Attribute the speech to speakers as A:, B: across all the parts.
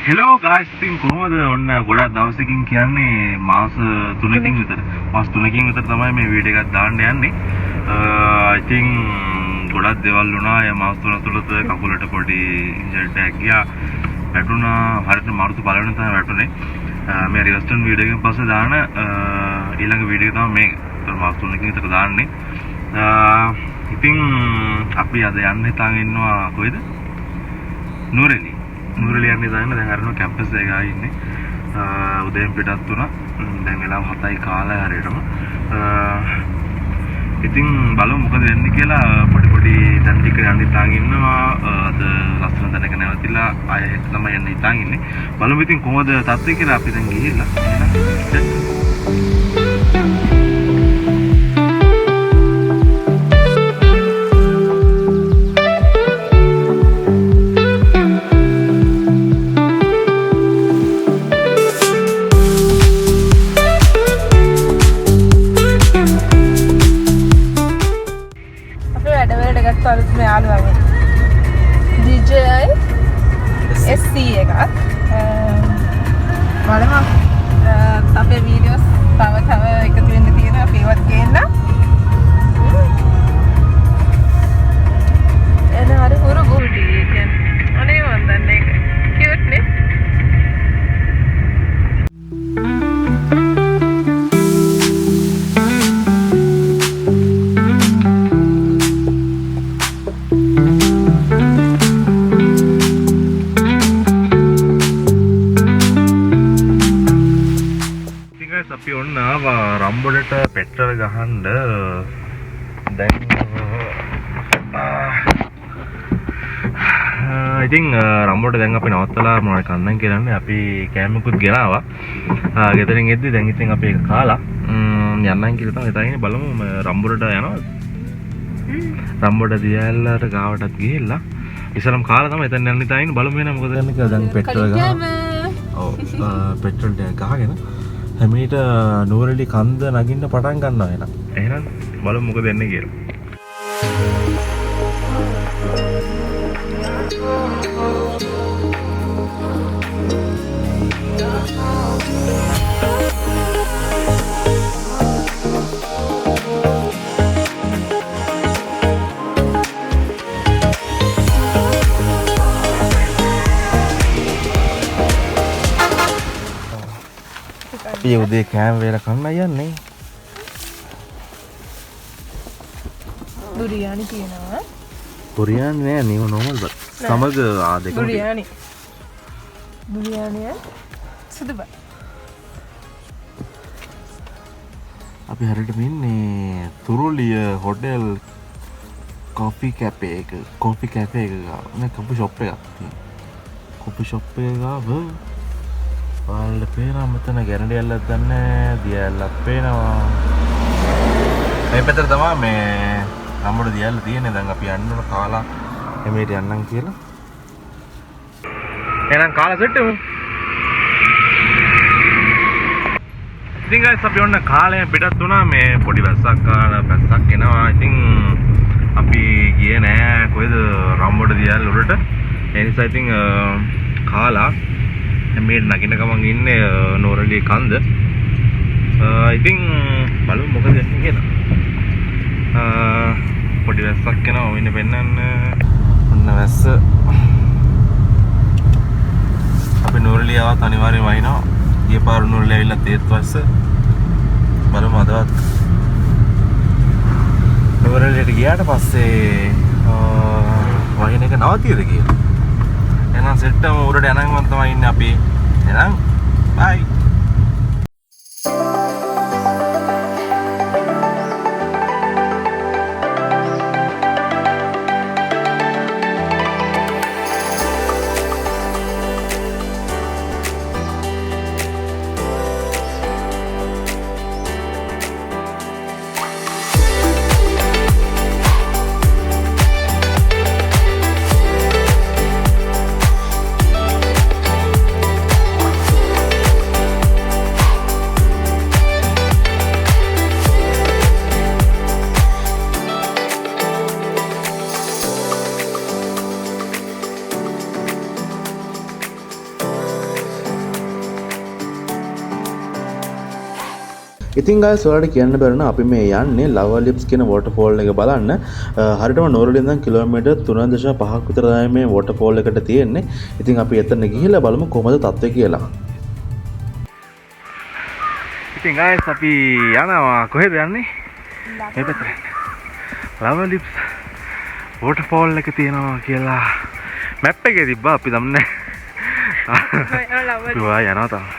A: Hello guys ඉතින් කොහොමද ඔන්න ගොඩක් දවසකින් කියන්නේ මාස 3කින් විතර මාස 3කින් විතර තමයි මේ වීඩියෝ එකක් දාන්න යන්නේ. ඉතින් ගොඩක් දේවල් වුණා. ඒ මාස 3 තුලද කකුලට පොඩි ඉන්ජර් එකක් ගියා. වැටුණා. හරියට මාරුතු බලන්න තමයි වැටුනේ. මේ රිවර්ස්ටන් වීඩියෝ එකෙන් පස්සේ දාන ඊළඟ වීඩියෝ එක තමයි මේ. මාස 3කින් විතර දාන්නේ. ඉතින් අපි අද යන්න හිතාගෙන ඉන්නවා කොහෙද? නූරෙලි. නූරලියන්නේ දාන්න දැන් අරනවා කැම්පස් එකේ ආයේ ඉන්නේ. උදේන් පිටත් වුණා. දැන් වෙලාව 7යි කාලය හරියටම. ඉතින් බලමු මොකද වෙන්නේ කියලා පොඩි දැන් ටික යන්න හිතාගෙන ඉන්නවා. අද ලස්සන තැනක නැවතිලා ආයෙ තමයි යන්න හිතාගෙන ඉන්නේ. බලමු ඉතින් කොහොමද තත්ත්වය කියලා අපි දැන් ගිහිල්ලා.
B: අපේ වීඩියෝස් තව එකතු වෙන්න තියෙනවා අපේවත් ගේන්න. එන හරි හුරු ගුටි කියන්නේ. අනේ මන් දන්නේ ඒක. කියුට් නේ.
A: අපි ඔන්න ආවා රම්බොඩට පෙට්‍රල් ගහන්න. දැන් ඉතින් රම්බොඩ දැන් අපි නවත්තලා මොනවද කන්නම් කියලානේ අපි කෑමකුත් ගෙනාවා. ගෙදරින් එද්දි දැන් ඉතින් අපි ඒක කාලා යන්නම් කියලා තමයි හිතාගෙන බලමු රම්බොඩට යනවා. රම්බොඩ දියැලට ගාවටත් ගිහිල්ලා ඉස්සරම් කාලා තමයි එතන යන්න හිතාගෙන බලමු වෙන මොකද කරන්නේ කියලා. දැන් පෙට්‍රල් ගහනවා. ඔව් පෙට්‍රල් ගහගෙන හැමීට නූරලි කන්ද නගින්න පටන් ගන්නවා එහෙනම්. එහෙනම් බලමු මොකද වෙන්නේ කියලා. අපි උදේ කෑම වේලා කන්න යන්නේ.
B: බුරියානි තියෙනවා.
A: බුරියානි නෑ නිව normal බත්. සමග දෙක.
B: බුරියානි. බුරියානිය සුදු බත්.
A: අපි හරියට ඉන්නේ තුරුලිය හොටෙල් කොෆි කැෆේ එක. කොෆි කැෆේ එක ගාව. මේ කොෆි ෂොප් එකක් තියෙනවා. කොෆි ෂොප් එක ගාව ඔයාලට පේනවා මෙතන ගැරන්ඩි ඇල්ලක් ගන්න දියැලක් පේනවා. මේ පැත්තට තමයි මේ රම්බොඩ දියැල්ල තියෙන්නේ. දැන් අපි යන්න ඕන කාලා එමෙට යන්නම් කියලා. එහෙනම් කාලා සෙට් වෙමු. ඉතින් guys අපි ඔන්න කාලයෙන් පිටත් වුණා. මේ පොඩි වැස්සක් එනවා. ඉතින් අපි ගියේ නෑ කොහෙද රම්බොඩ දියැල්ල උඩට. ඒ නිසා ඉතින් කාලා මේ නගින ගමන් ඉන්නේ නෝරලි කන්ද. ඉතින් බලමු මොකද වෙන්නේ කියලා. පොඩි වැස්සක් එනවා. ඉන්න පෙන්නන්න. ඔන්න වැස්ස. අපි නෝරලි ආවත් අනිවාර්යෙන් වහිනවා. ගිය පාර නෝරලි ඇවිල්ලා තේත් වැස්ස. බලමු අදවත් නෝරලියට ගියාට පස්සේ වහින එක නවතියද කියලා. එහෙනම් සෙට්ටම උඩට යනකම් තමයි ඉන්නේ අපි. එහෙනම් බයි.
C: ඉතින් guys ඔයාලට කියන්න බැරි අපි මේ යන්නේ ලවා ලිප්ස් කියන වෝටර්ෆෝල් එක බලන්න. හරියටම නෝරලින් ඉඳන් කිලෝමීටර් 3.5ක් විතර තමයි මේ වෝටර්ෆෝල් එකට තියෙන්නේ. ඉතින් අපි එතන ගිහිල්ලා බලමු කොහමද තත්ත්වය කියලා.
A: ඉතින් guys අපි යනවා කොහෙද යන්නේ? මේ පැත්තට. ලවා ලිප්ස් වෝටර්ෆෝල් එක තියෙනවා කියලා මැප් එකේ තිබ්බා අපි දන්නේ නැහැ. ඔයා යනවා තමයි.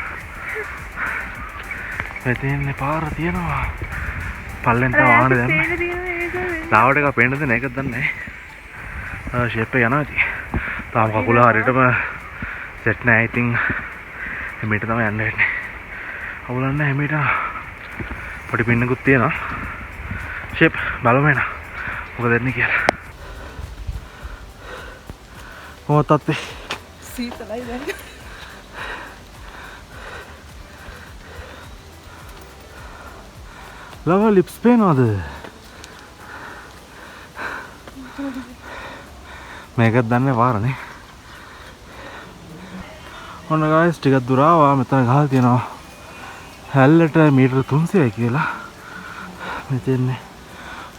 A: මෙතන පාර තියෙනවා. පල්ලෙන් තව ආන දැම්ම. ලාවට එක පේන්නද නේද දන්නේ නැහැ. ෂේප් එක යනවා ඉතින්. තාම කකුල හරියටම සෙට් නැහැ. ඉතින් එමෙට තමයි යන්න වෙන්නේ. අවුලන්නේ එමෙට පොඩි පින්නකුත් තියෙනවා. ෂේප් බලමු එන. මොකද දෙන්නේ කියලා. මොකක්ද
B: සීතලයි දැන්.
A: ලවා ලිප්ස් පේනවද? මේකත් දන්නේ පාරනේ. ඔන්න guys ටිකක් දුර ආවා. මෙතන ගහලා තියෙනවා හැල්ලට මීටර 300යි කියලා. මෙතන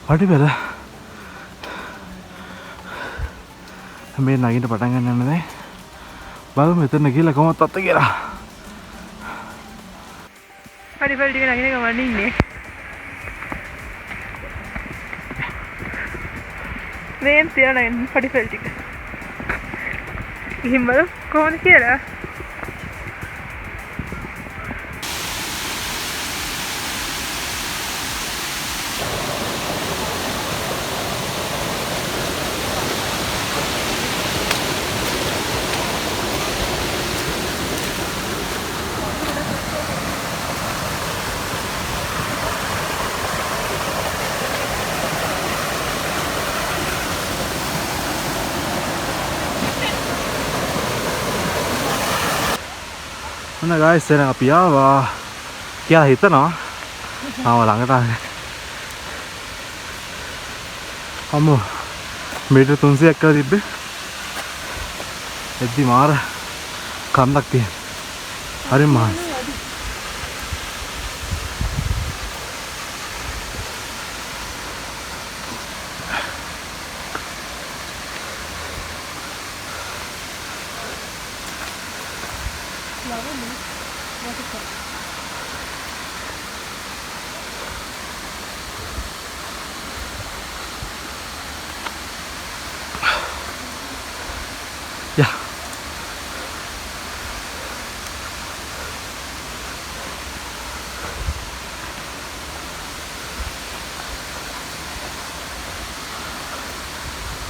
A: පඩිපෙළ මේ නගින්න පටන් ගන්න යන දැන්. බලමු මෙතන ගිහලා කොහොමද තත්ත්වය කියලා.
B: පඩිපෙළ ටික නගින ගමන් ඉන්නේ. මේන් තියලා ඉන්න පඩිපෙළ ටික. ගිහින් බලමු කොහොමද කියලා.
A: ඔන්න guys දැන් අපි ආවා කියලා හිතනවා. ළඟට ආවේ. අම්මෝ මීටර 300ක් කියලා තිබ්බේ. එද්දි මාර කන්දක් තියෙන. හරි මාස්. Ja.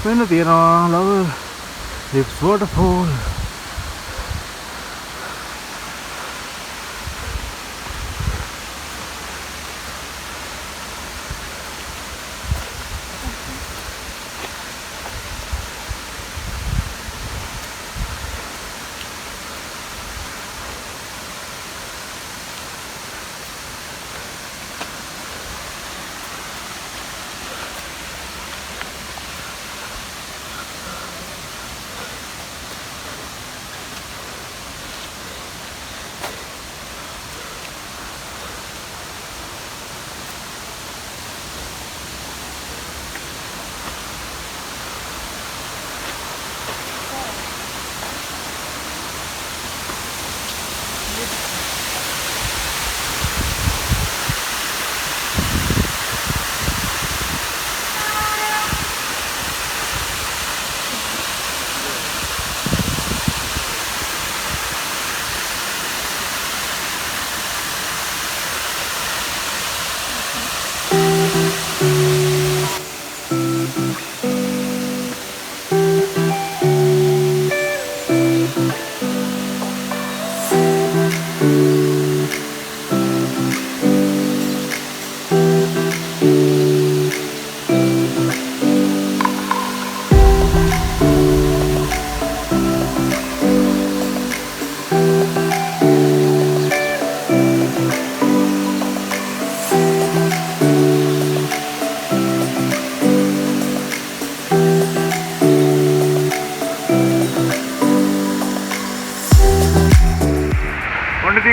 A: මෙන්න තියෙනවා ලව ලිප්ස් වෝටර්ෆෝල්.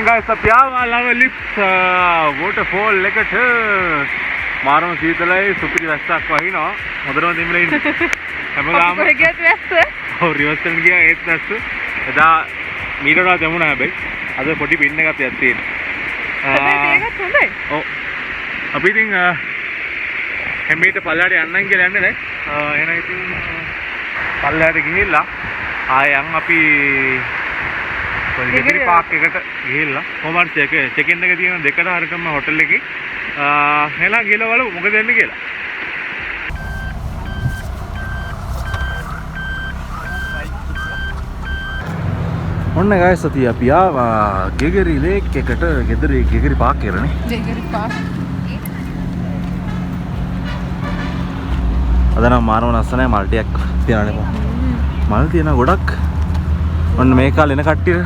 A: guys අපි ආවා ලවලිප්ස් waterfall එකට මාරම සීතලයි සුපිරි වැස්සක් වහිනවා හොඳටම දෙමිලා ඉන්නේ හැමදාම
B: කොහෙ ගියත් වැස්ස
A: ඔව් රිවර්ස් එකෙන් ගියා ඒත් වැස්ස එදා මීටරා දෙමුණා හැබැයි අද පොඩි පින් එකක් තියෙනවා
B: ඒකත් හොඳයි
A: ඔව් අපි ඉතින් හැමීට පල්ලයට යන්නම් කියලා යන්නේ නේ එහෙනම් ඉතින් පල්ලයට ගිහිල්ලා ආයෙ අපි ගෙගිරි පාක් එකට ගිහිල්ලා කොහොමද චෙක් ඉන් එක තියෙන දෙකට හරියටම හොටල් එකේ හෙලා ගිහලා බලමු මොකද වෙන්නේ කියලා. ඔන්න guys අපි ආවා ගෙගිරි ලේක් එකට ගෙගිරි පාක් කරනේ.
B: ගෙගිරි පාක්.
A: අද නම් මානව ලස්සනයි මල් ටිකක් තියනනේ. මල් තියෙන ගොඩක්. ඔන්න මේ කාලේ එන කට්ටිය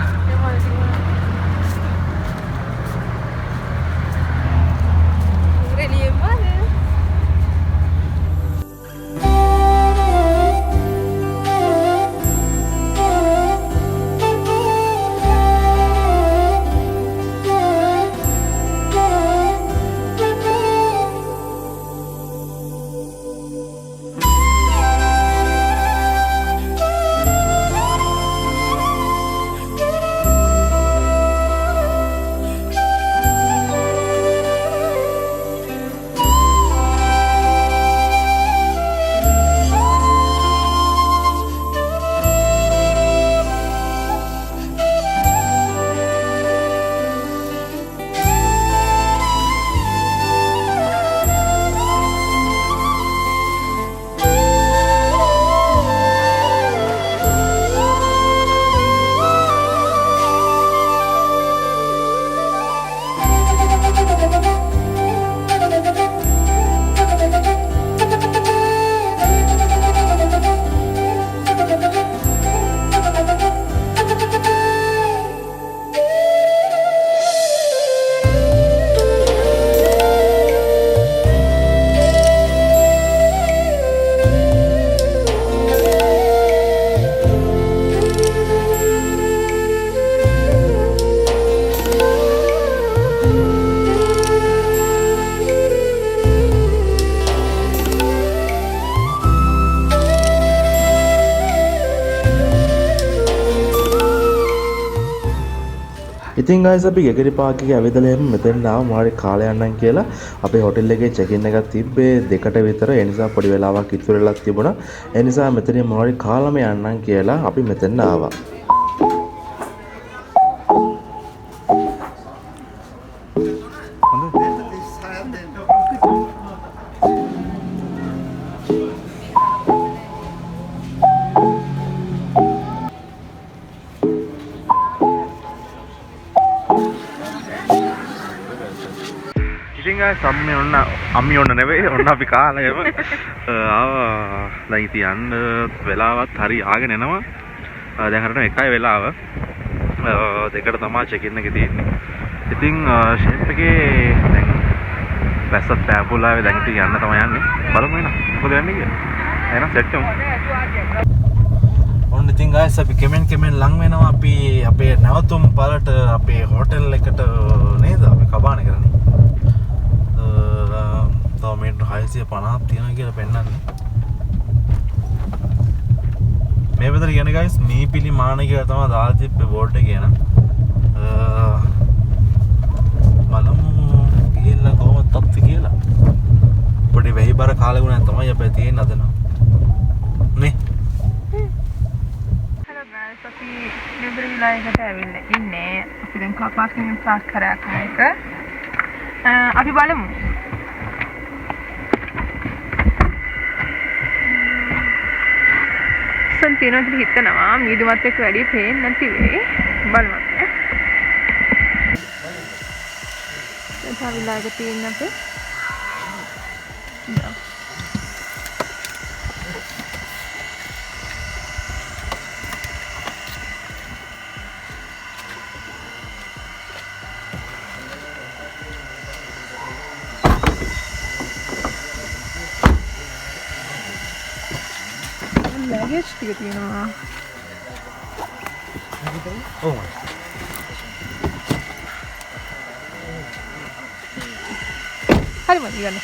A: ඉතින් guys අපි ගෙගිරි පාක් එකේ ඇවිදලා එහෙම මෙතෙන් ආව මොහරි කාලයක් යන්නම් කියලා අපේ හොටෙල් එකේ චෙක් ඉන් එකක් තිබ්බේ 2ට විතර ඒ නිසා පොඩි වෙලාවක් ඉතුරු වෙලා තිබුණා ඒ නිසා මෙතනින් මොහරි කාලම යන්නම් කියලා අපි මෙතෙන් ආවා අම්මි ඔන්න නෙවෙයි ඔන්න අපි කාලා එම ආවා දැන් ඉතින් යන්න වෙලාවත් හරි ආගෙන එනවා දැන් හරියට 1යි වෙලාව 2ට තමයි චෙක් ඉන් එකේ තියෙන්නේ ඉතින් ෂේප් එකේ දැන් වැස්සත් පෑපුලාවේ දැන් ඉතින් යන්න තමයි යන්නේ බලමු එන මොකද යන්නේ කියලා එහෙනම් සෙට් වෙමු ඔන්න ඉතින් guys අපි කමෙන්ට් ලඟ වෙනවා අපි අපේ නැවතුම් බලට අපේ හොටෙල් එකට නේද අපි කබානේ කරන්නේ මීටර් 650ක් තියෙනවා කියලා පෙන්නන්නේ. මේ විතර කියන්නේ guys මීපිලි මාන කියලා තමයි දාලා තිබ්බේ බෝඩ් එකේ න. බලමු ගිහිල්ලා කොහොමද තත්ති කියලා. පොඩි වෙහිබර කාලෙකුණක් තමයි අපේ තියෙන අදන. නේ.
B: Hello guys අපි ලිබරි ලයිකට ඇවිල්ලා ඉන්නේ. අපි දැන් පාර්කින් පාස් කරා එක. අපි බලමු. තියෙනවා කියලා හිතනවා මීදුමත් එක්ක වැඩි පේන්නේ නැති වෙයි බලමු දැන් තාවිලාගේ තියෙන අපේ luggage ටික තියෙනවා.
A: Oh my.
B: හරි මදි ගන්න.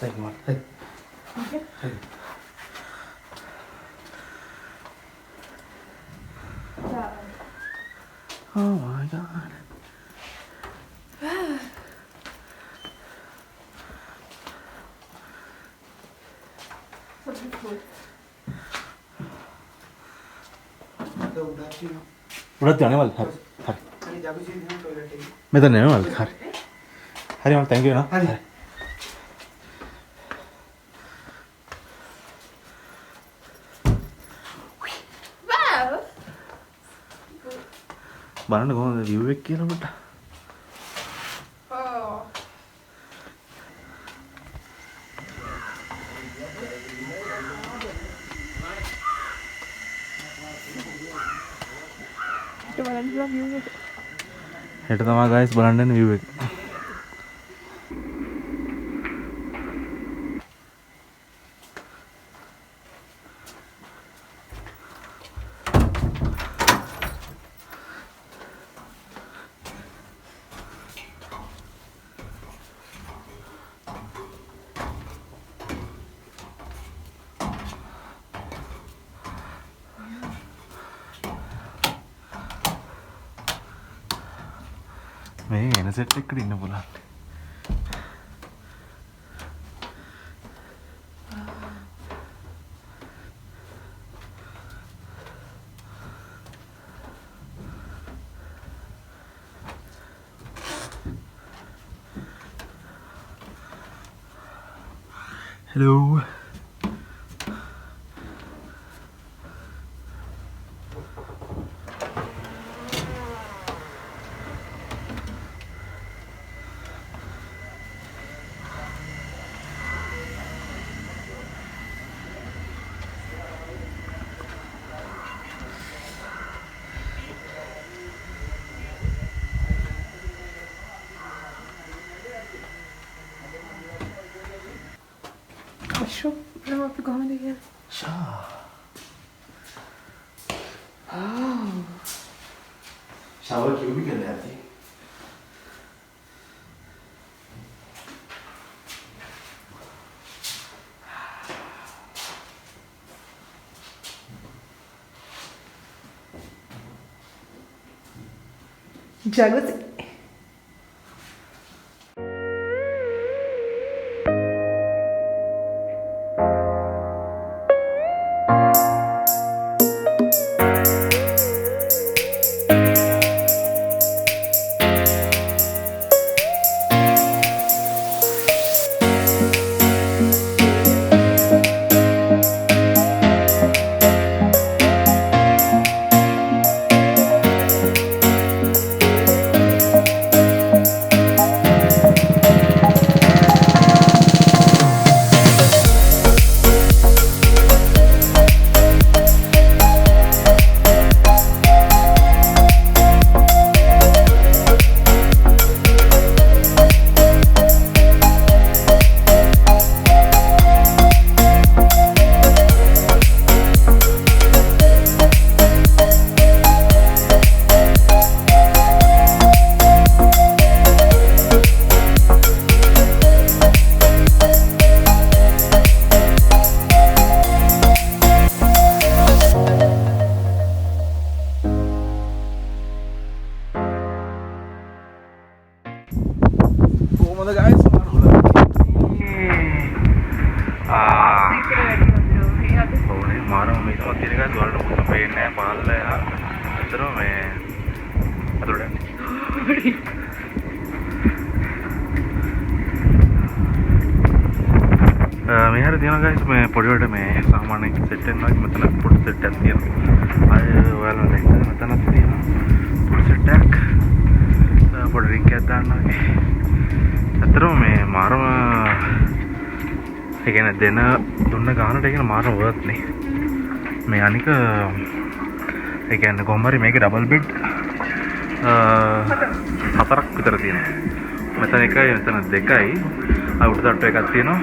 C: Thank you, man. Hey. Oh my god. උඩත් යන්නේ මල්. හරි. මෙතන නේ මල්. හරි. හරි මල් thank you නා. හරි. බලන්න කොහොමද view එක කියලා මට.
B: ඔව්.
C: හෙට තමයි guys බලන්න යන view එක. මේ එන සෙට් එකකට ඉන්න පුළුවන්. Hello.
B: شوف لما في قهوة دي
C: शावर क्यों भी कर रहे थे?
B: Jacuzzi.
A: මේ හැර තියෙනවා guys මේ පොඩිවට මේ සාමාන්‍ය සෙට් එකක් වගේ මෙතන පොඩි සෙට් එකක් තියෙනවා. අය ඔයාලා දැක්කද මෙතනත් තියෙනවා පොඩි සෙට් එකක්. පොඩි රින්ග් එකක් දාන්නවා වගේ. අතරම මේ මාරම ඒ කියන්නේ දුන්න ගානට ඒ කියන්නේ මාරම වර්ත් නේ. මේ අනික ඒ කියන්නේ කොහොමරි මේකේ ඩබල් බෙඩ් 4ක් විතර තියෙනවා. මෙතන එකයි මෙතන දෙකයි. අර උඩ තට්ටු එකක් තියෙනවා.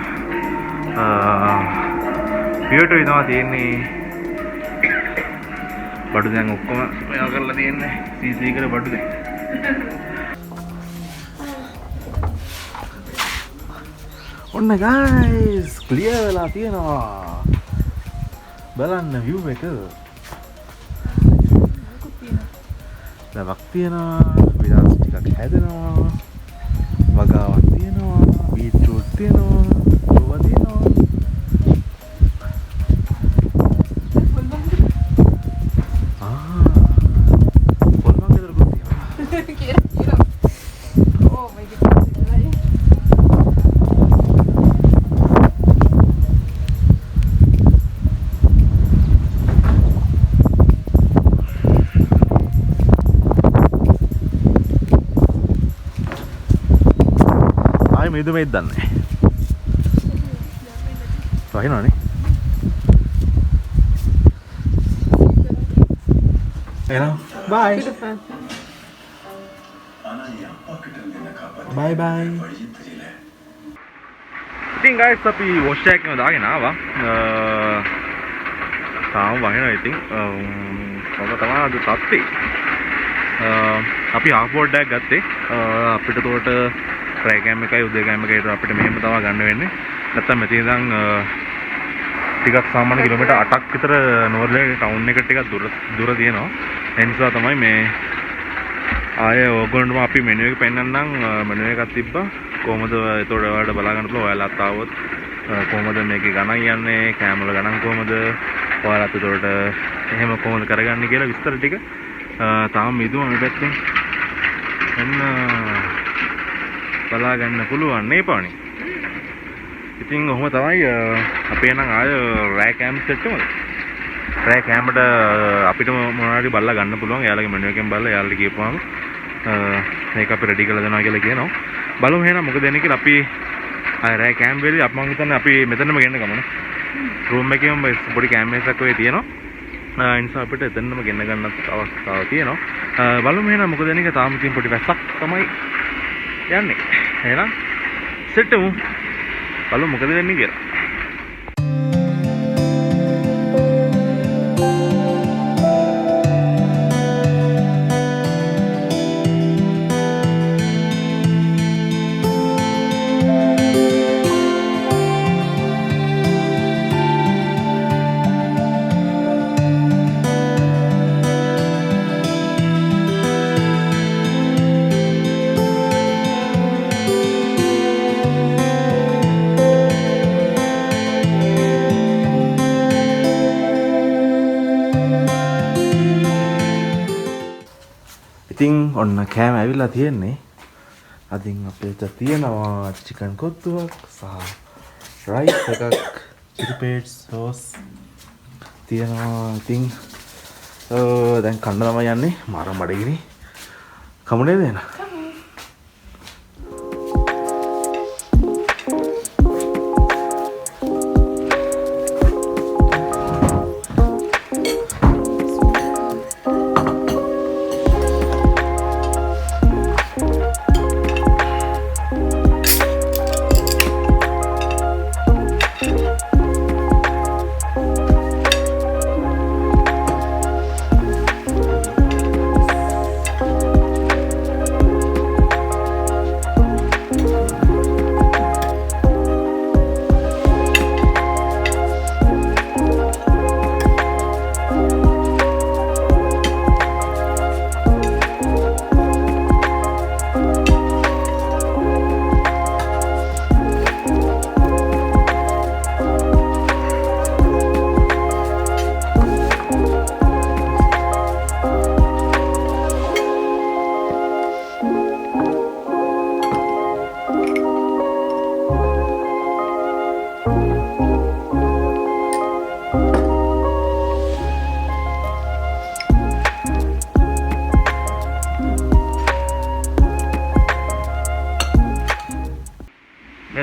A: පියටු ඉනවා තියෙන්නේ. බඩු දැන් ඔක්කොම මෙයා කරලා තියෙන්නේ. CC කර බඩු දැන්. ඔන්න guys ක්ලියර් වෙලා තියෙනවා. බලන්න view එක. ලවක් තියෙනවා, විලාස් ටිකක් හැදෙනවා, වගාවක් තියෙනවා, බීට්‍රූට් තියෙනවා, ගෝවා තියෙනවා. පොල්මන් ගෙදර ගොඩ තියෙනවා.
B: Oh my god.
A: මේද මේද දන්නේ. වහිනවනේ. එහෙනම් bye. Bye bye. ඉතින් guys අපි wash එකම දාගෙන ආවා. තාම වහිනවා ඉතින්. ඔබ තමයි අද තත්ති. අපි half board එකක් ගත්තේ. අපිට උඩට ට්‍රයි කෑම් එකයි උදේ කෑම් එකයි අපිට මෙහෙම තමයි ගන්න වෙන්නේ. නැත්තම් මෙතන ඉඳන් ටිකක් සාමාන්‍ය කිලෝමීටර් 8ක් විතර නෝර්වේ ටවුන් එකට ටිකක් දුර තියෙනවා. ඒ නිසා තමයි මේ ආයේ ඕගොල්ලන්ටම අපි මෙනු එක පෙන්නන්නම්. මෙනු එකක් තිබ්බා. කොහොමද ඒතකොට ඔයාලට බලා ගන්න පුළුවන්. ඔයාලත් ආවොත් කොහොමද මේකේ ගණන් යන්නේ, කෑම වල ගණන් කොහොමද, ඔයාලත් ඒතකොට එහෙම කොහොමද කරගන්නේ කියලා විස්තර ටික තාම මිදුවා මේ පැත්තෙන්. එන්න බලා ගන්න පුළුවන් නේ පාණි. ඉතින් ඔහොම තමයි අපේ නම් ආය රෑ කෑම් සෙට් එකමද. රෑ කෑමට අපිට මොනවා හරි බලලා ගන්න පුළුවන්. එයාලගේ මෙනු එකෙන් බලලා එයාලට කියපුවාම මේක අපි රෙඩි කරලා දෙනවා කියලා කියනවා. බලමු එහෙනම් මොකද වෙන්නේ කියලා. අපි ආය රෑ කෑම් වෙලදී අපි මං හිතන්නේ අපි මෙතනම ගෙන්න ගමු නේ. රූම් එකේම පොඩි කෑම් එකක් ඔය තියෙනවා. ඒ නිසා අපිට එතනම ගෙන්න ගන්නත් අවස්ථාවක් තියෙනවා. බලමු එහෙනම් මොකද වෙන්නේ කියලා. තාම තියෙන පොඩි වැස්සක් තමයි යන්නේ. එහෙනම් සෙට් වෙමු. බලමු මොකද වෙන්නේ කියලා. ඉතින් ඔන්න කෑම ඇවිල්ලා තියෙන්නේ. අදින් අපිට තියෙනවා චිකන් කොත්තුවක් සහ රයිස් එකක්, චිලි පේට් සෝස් තියෙනවා. ඉතින් දැන් කන්න තමයි යන්නේ. මාරම බඩගිනි. කමුනේ දෙන්න.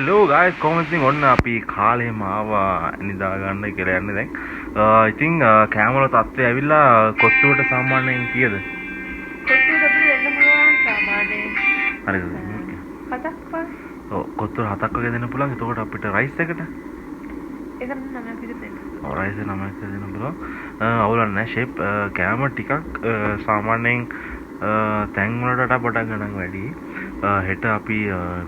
A: හෙලෝ ගයිස් කොහොමද ඉතින් ඔන්න අපි කාලෙම ආවා නිදා ගන්න කියලා යන්නේ දැන්. ඉතින් කැමරා තත්ත්වය ඇවිල්ලා කොත්තුවට සාමාන්‍යයෙන් කීයද?
B: කොත්තුවට අපිට එන්න පුළුවන් සාමාන්‍යයෙන්.
A: හරිද?
B: හතක් වගේ.
A: ඔව් කොත්තුවට 7ක් වගේ දෙන්න පුළුවන්. එතකොට අපිට රයිස් එකට
B: ඒක නම් 9ක් විතර දෙන්න.
A: ඔව් රයිස් 9ක් දෙන්න පුළුවන්. අවුලක් නැහැ ෂේප් කැමරා ටිකක් සාමාන්‍යයෙන් තැන් වලට වඩා පොඩක් ගණන් වැඩි. හෙට අපි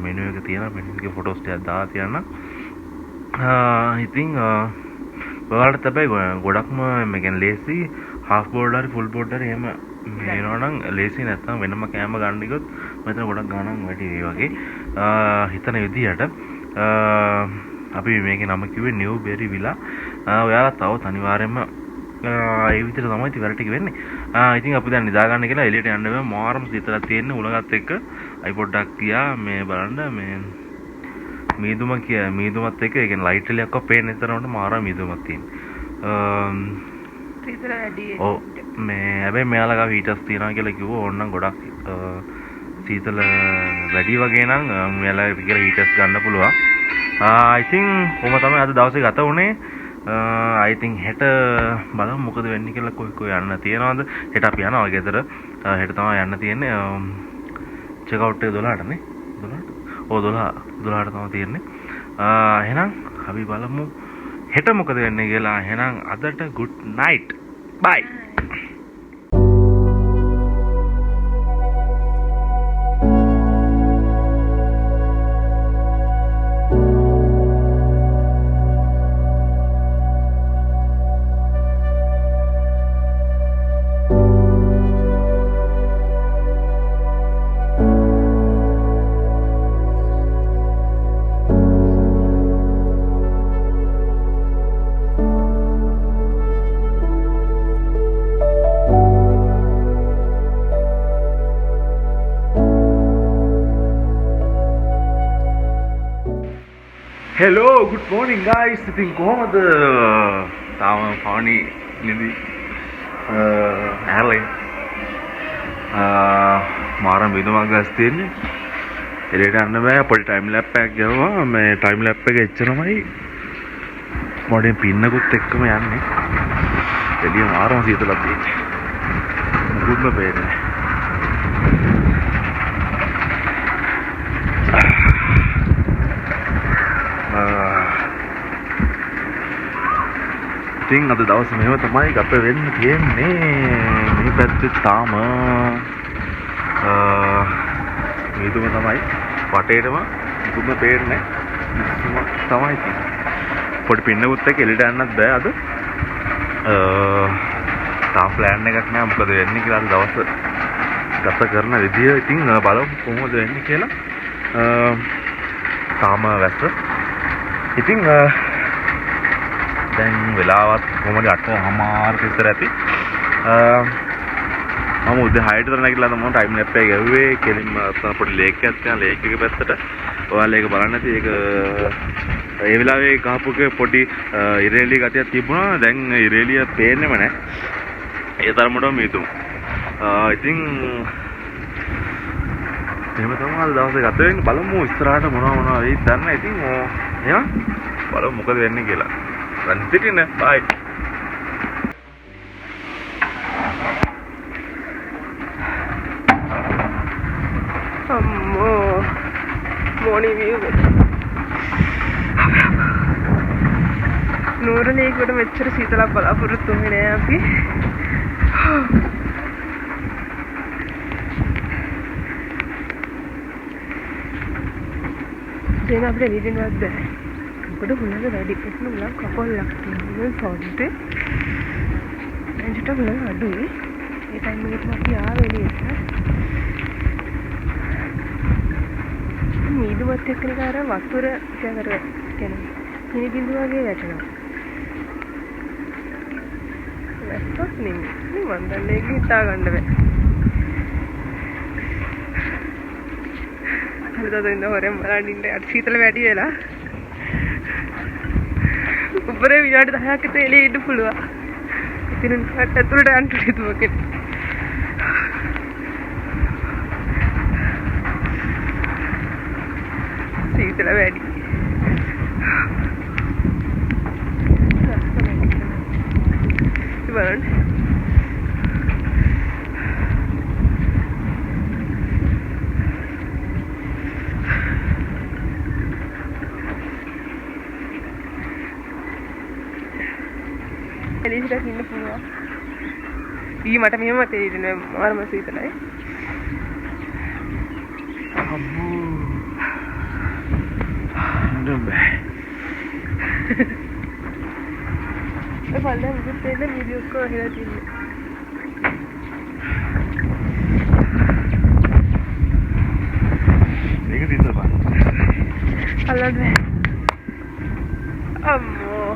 A: මෙනු එක තියනවා මෙනු එකේ ෆොටෝස් ටිකක් දාලා තියන්න. ඉතින් ඔයාලට තමයි ගොඩක්ම මේ කියන්නේ ලේසි half board හරි full board හරි එහෙම මේනවා නම් ලේසි නැත්නම් වෙනම කැම ගන්න ගියොත් මෙතන ගොඩක් ගණන් වැඩි වෙයි වගේ. හිතන විදියට අපි මේකේ නම කිව්වේ New Berry Villa. ඔයාලා තවත් අනිවාර්යයෙන්ම ඒ විදිහට තමයි ඉතින් වැඩ ටික වෙන්නේ. ඉතින් අපි දැන් නිදා ගන්න කියලා එළියට යන්න බෑ. මාරම සීතලක් තියෙන්නේ උලගත් එක්ක. අයි පොඩ්ඩක් ගියා මේ බලන්න මේ මීදුමත් එක්ක ඒ කියන්නේ ලයිට් එකක් පේන තරමට මාරම මීදුමක් තියෙනවා.
B: සීතල වැඩි.
A: ඔව් මේ හැබැයි මෙයාලා ගාව හීටර්ස් තියනවා කියලා කිව්වෝ ඕනනම් ගොඩක් සීතල වැඩි වගේ නම් මෙයාලා කියලා හීටර්ස් ගන්න පුළුවන්. ඉතින් කොහොම තමයි අද දවසේ ගත වුනේ. I think හෙට බලමු මොකද වෙන්නේ කියලා කොයි යන්න තියනවද හෙට අපි යනවා ගෙදර හෙට තමයි යන්න තියෙන්නේ චෙක් අවුට් එක 12ට නේ 12ට ඔව් 12ට තමයි තියෙන්නේ එහෙනම් අපි බලමු හෙට මොකද වෙන්නේ කියලා එහෙනම් අදට good night bye Hello, good morning guys. ඉතින් කොහමද? තාම පාණි නිදි. ඇරලේ. මාරම් විදුමක් ගස් තියෙන්නේ. එළියට යන්න බෑ. පොඩි ටයිම් ලැප් එකක් ගියවා. මේ ටයිම් ලැප් එක එච්චරමයි. මොඩේ පින්නකුත් එක්කම යන්නේ. එළිය මාරම සීතලක් තියෙන්නේ. මුකුත්ම පේන්නේ නැහැ. ඉතින් අද දවස් මෙහෙම තමයි ගත වෙන්න තියෙන්නේ මේ පැත්තේ තාම මේදුම තමයි වටේටම මුකුත්ම පේන්නේ නැහැ තමයි තියෙන්නේ පොඩි පින්නකුත් එක්ක එළියට යන්නත් බෑ අද තාම ප්ලෑන් එකක් නෑ මොකද වෙන්නේ කියලා අද දවස් ගත කරන විදිය ඉතින් බලමු කොහොමද වෙන්නේ කියලා තාම වැස්ස ඉතින් දැන් වෙලාවත් කොහමද 8:00 විතර ඇති මම උදේ 6ට විතර නැගිටලා තමයි ටයිම් ලැප් එක ගැව්වේ කෙලින්ම පොඩි ලේක් එකක් තියෙනවා ලේක් එක පැත්තට ඔයාලා ඒක බලන්න නැති ඒක ඒ වෙලාවේ ගහපුක පොඩි ඉරේලිය ගතියක් තිබුණා දැන් ඉරේලිය පේන්නෙම නැහැ ඒ තරමටම මීතුම් ඉතින් එහෙම තමයි අද දවසේ ගත වෙන්නේ බලමු ඉස්සරහට මොනවා වෙයිද දන්නේ ඉතින් එහෙනම් බලමු මොකද වෙන්නේ කියලා Rantitin bye
B: අම්මෝ morning view නූරලේකට මෙච්චර සීතලක් බලාපොරොත්තු වෙන්නේ නෑ අපි දැන් අපිට නිදිනවත් බෑ මොකද හුලඟ වැඩි ඒක නුලක් කපල්ලක් තියෙනවා සෝඩිට එන්ජිට හුලඟ අඩුයි ඒ ටයිම් එකට අපි ආවේ එළියට මීදුවත් එක්ක නිකාර වතුර ඉතකර කියන්නේ මිනි බින්දු වගේ වැටෙනවා වැස්සක් නෙමෙයි මන් දන්නේ ඒක හිතා ගන්න බෑ හරිද ඉන්න හොරෙන් බලන් ඉන්න අර සීතල වැඩි වෙලා උඹේ විනාඩි 10ක් විතර එළියේ ඉන්න පුළුවන්. ඉතින් උන්ට ඇතුළට යන්න හිතුවකේ. සීතල වැඩි. බලන්න. එළියට ඉන්න පුළුවන්. ඊ මට මෙහෙම තේරෙන්නේ මාරම සීතලයි.
A: අම්මෝ. නෑ.
B: ඒ බලන්න මුත් දෙන්න වීඩියෝ එක කරලා තියෙන්නේ.
A: මේක තියලා බලන්න.
B: අල්ලන්නේ. අම්මෝ.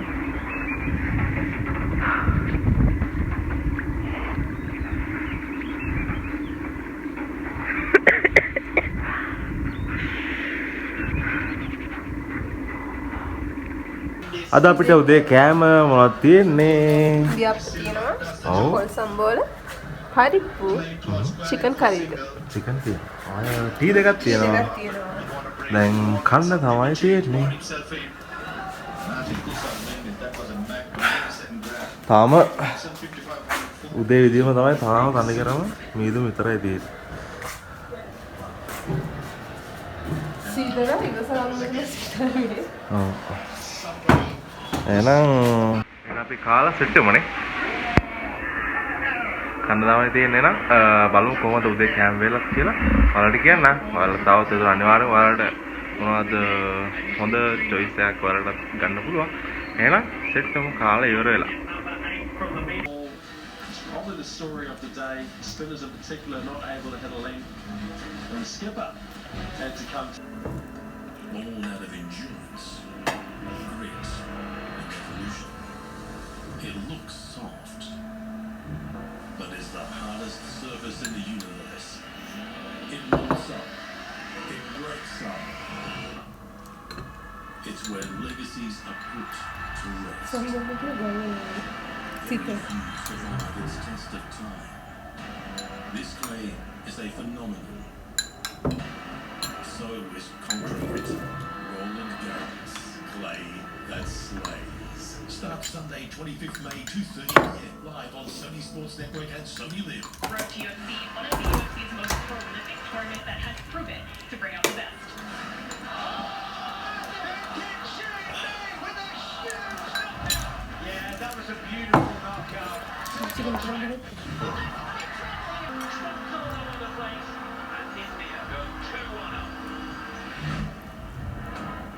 A: අද අපිට උදේ කෑම මොනවද තියෙන්නේ?
B: දියප්ප තියෙනවා.
A: ඔව්.
B: පොල් සම්බෝල, පරිප්පු, චිකන් කරීද.
A: චිකන් තියෙනවා. ටී දෙකක් තියෙනවා.
B: දෙකක් තියෙනවා.
A: දැන් කන්න තමයි තියෙන්නේ. තාම උදේ විදිහම තමයි තාම කන්න කරම මීදුම විතරයි තියෙන්නේ.
B: සීතල ඉවසාම සීතලනේ.
A: ඔව්. එහෙනම් අපි කාලා සෙට් වෙමුනේ. කන්න තමයි තියෙන්නේ නම් බලමු කොහොමද උදේ කෑම වේලක් කියලා. ඔයාලට කියන්න. ඔයාලා තවත් ඒක අනිවාර්යෙන් ඔයාලට මොනවද හොඳ choice එකක් ඔයාලට ගන්න පුළුවන්. එහෙනම් සෙට් වෙමු කාලා ඉවර වෙලා.
D: Probably the story of the day, spinners in particular not able to hit a length, and skipper had to come to...
E: Born out of endurance, grit, and evolution. It looks soft, but is the hardest surface in the universe. It warms up, it breaks up. It's where legacies are put to rest. Every few survive its test of time. This clay is a phenomenon. So is concrete, Roland Garros, clay that slays. Start Sunday, 25th May, 2:30 p.m. live on Sony Sports Network and Sony Live.
F: Brought to UFC, one of the UFC's most prolific tournament that has proven to bring out the best.
D: Yeah, that was a beautiful knockout.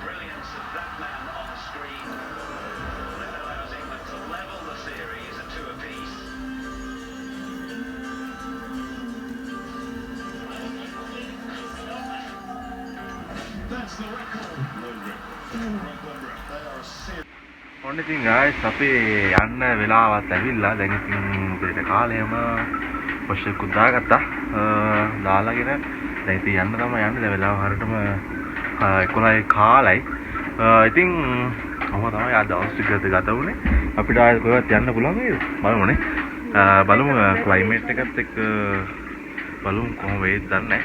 E: Brilliance of that man on the screen. That allows England to level the series at 2 apiece.
D: That's the record. No record. They are a serious...
A: ඔන්න ඉතින් ආයෙත් අපි යන්න වෙලාවත් ඇවිල්ලා දැන් ඉතින් උදේට කාලෙම පොෂ්කුත් දාගත්තා දාලාගෙන දැන් ඉතින් යන්න තමයි යන්නේ දැන් වෙලාව හරියටම 11යි කාලයි ඉතින් ඔහොම තමයි ආ දවස් ටික ගත වුනේ අපිට ආයෙත් කොහෙවත් යන්න පුළුවන් වේද බලමුනේ බලමු ක්ලයිමේට් එකත් එක්ක බලමු කොහොම වේද දන්නේ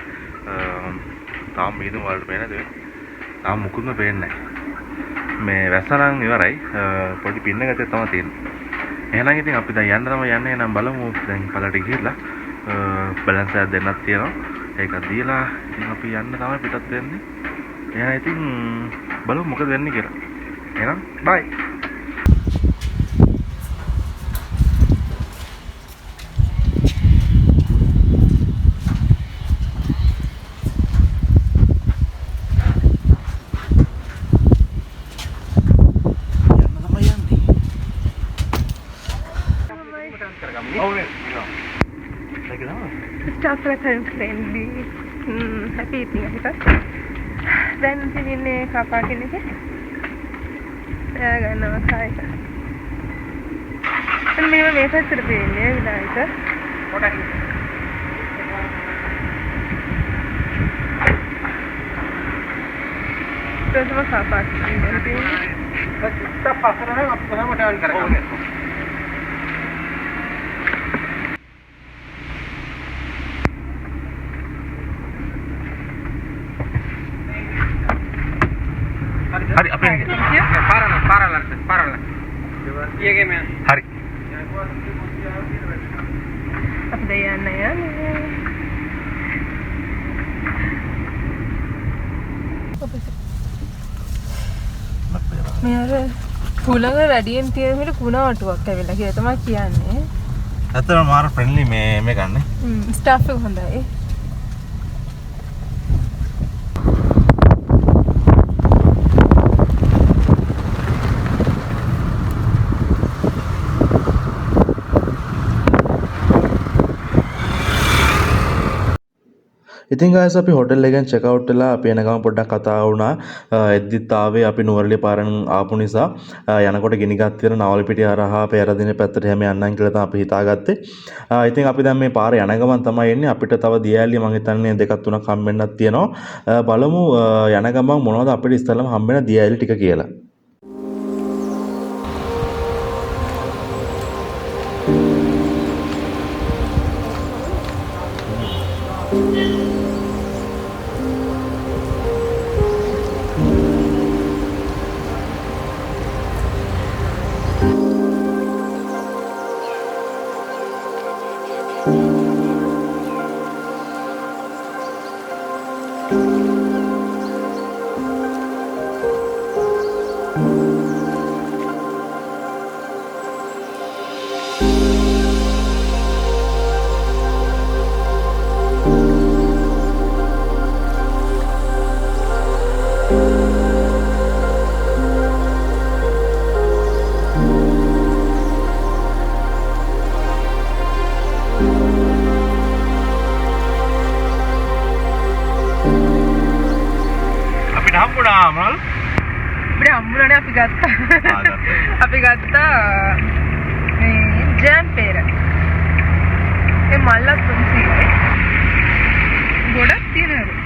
A: නැහැ තාම මේදුම වලට පේන්නේ නැද තාම මුකුත්ම පේන්නේ නැහැ මේ වැස්සනම් ඉවරයි පොඩි පින්න ගතියක් තමයි තියෙන්නේ එහෙනම් ඉතින් අපි දැන් යන්න තමයි යන්නේ නම් බලමු දැන් පළට ගිහිල්ලා බැලන්ස් එකක් දෙන්නක් තියෙනවා ඒක දීලා ඉතින් අපි යන්න තමයි පිටත් වෙන්නේ එහෙනම් ඉතින් බලමු මොකද වෙන්නේ කියලා එහෙනම් බයි
B: Start with time friendly. Happy eating everything. Then in a car park in it. Yeah, I know side. And we were to the pain, like what are you? There's no car park in the stop after a හරි අපේ
A: හරි.
B: අපි දැන් යන්නේ. මෙයාර කුලඟ වැඩියෙන් තියෙන විදිහට කුණාටුවක් ඇවිල්ලා කියලා තමයි කියන්නේ.
A: ඇත්තටම මාර ෆ්‍රෙන්ඩ්ලි මේ ගන්න.
B: ස්ටාෆ් එක හොඳයි.
C: ඉතින් guys අපි හොටෙල් එකෙන් චෙක් අවුට් වෙලා අපි එන ගමන් පොඩ්ඩක් කතා වුණා. එද්දිත් ආවේ අපි නුවරඑළිය පාරෙන් ආපු නිසා යනකොට ගිනිගත් තියෙන නවලපිටිය හරහා පෙරදින පැත්තට හැම යන්නම් කියලා තමයි අපි හිතාගත්තේ. ඉතින් අපි දැන් මේ පාරේ යන ගමන් තමයි එන්නේ. අපිට තව දියඇල්ලිය මම හිතන්නේ 2-3ක් හම්බෙන්නත් තියෙනවා. බලමු යන ගමන් මොනවද අපිට ඉස්සෙල්ලාම හම්බෙන දියඇල්ලි ටික කියලා.
B: අපි ගත්තා මේ ජෑම් පෙර. ඒ මල්ලත් 300යි. ගොඩක් තියෙනවා.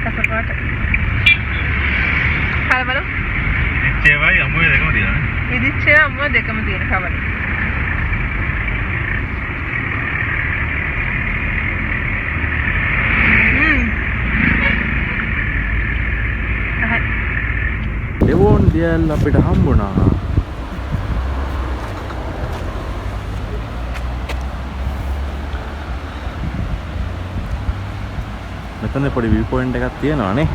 B: කසපාට. කලබල.
A: ඉච්චේවයි අමුවේ දෙකම තියෙනවා.
B: ඉදිච්චේ අමුව දෙකම තියෙන කවල.
C: ඩෙවෝන් දියල් අපිට හම්බුණා. මෙතන පොඩි view point එකක් තියෙනවා නේ.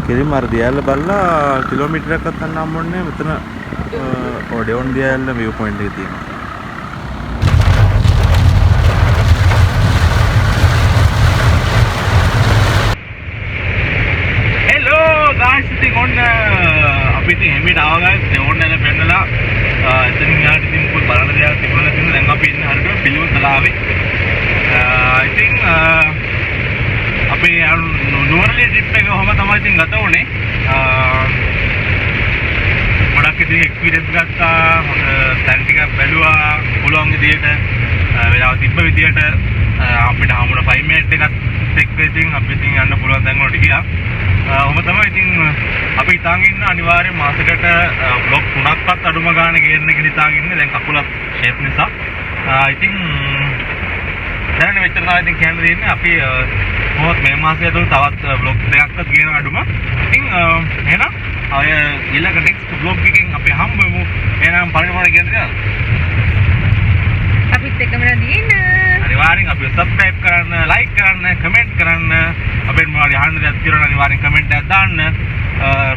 C: කෙලින්ම අර දියල්ල බලලා කිලෝමීටරයක් අතන හම්බුන්නේ මෙතන ඩෙවෝන් දියල්ල view point එක තියෙනවා.
A: හෙලෝ ගායිස් ඉතින් ඔන්න අපි ඉතින් එමිට ආවා ගායිස් ඩෙවෝන් යන පෙන්නලා එතනින් යාට ඉතින් පොත් බලන දේවල් තිබුණා තියෙනවා. දැන් අපි ඉන්නේ හරියට පිළිවෙල තලාවේ. ඉතින් අපි නුවරඑළිය ට්‍රිප් එක කොහොම තමයි ඉතින් ගත වුනේ. ගොඩක් ඉතින් එක්ස්පීරියන්ස් ගත්තා. හොඳ තැන් ටිකක් බැලුවා. පුළුවන් විදියට වෙලාව තිබ්බ විදියට අපිට හම්බුණ 5 මිනිත් එකක් එක්ක ඉතින් අපි ඉතින් යන්න පුළුවන් තැන් වලට ගියා. ඔහොම තමයි ඉතින් අපි හිතාගෙන ඉන්න අනිවාර්යෙන් මාසෙකට බ්ලොග් 3ක්වත් අඩුම ගානේ ගේන්න කියලා හිතාගෙන ඉන්නේ. දැන් කකුලක් ෂේප් නිසා. ඉතින් දැන් මෙච්චර තමයි ඉතින් කියන්න දෙන්නේ. අපි කොහොමද මේ මාසය ඇතුළත තවත් බ්ලොග් දෙකක්වත් ගේන අඩුම. ඉතින් එහෙනම් අය ඊළඟ next vlog එකෙන් අපි හම්බෙමු. එහෙනම් පරිණාමය කියන්නේ
B: අපිත් එක්කම නේද?
A: අනිවාර්යෙන් අපි subscribe කරන්න, like කරන්න, comment කරන්න. අපෙන් මොනවද අහන්න දෙයක් තියෙනවා අනිවාර්යෙන් comment එකක් දාන්න.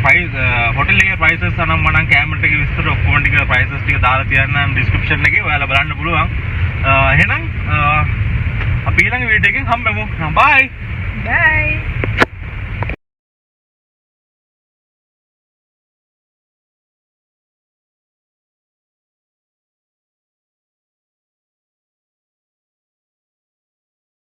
A: price hotel එකේ prices අනම් මනම් කැමරට එකේ විස්තර ඔක්කොම ටික prices ටික දාලා තියන්නම් description එකේ. ඔයාලා බලන්න පුළුවන්. එහෙනම් අපි ඊළඟ වීඩියෝ එකෙන් හම්බෙමු. bye.
B: Bye.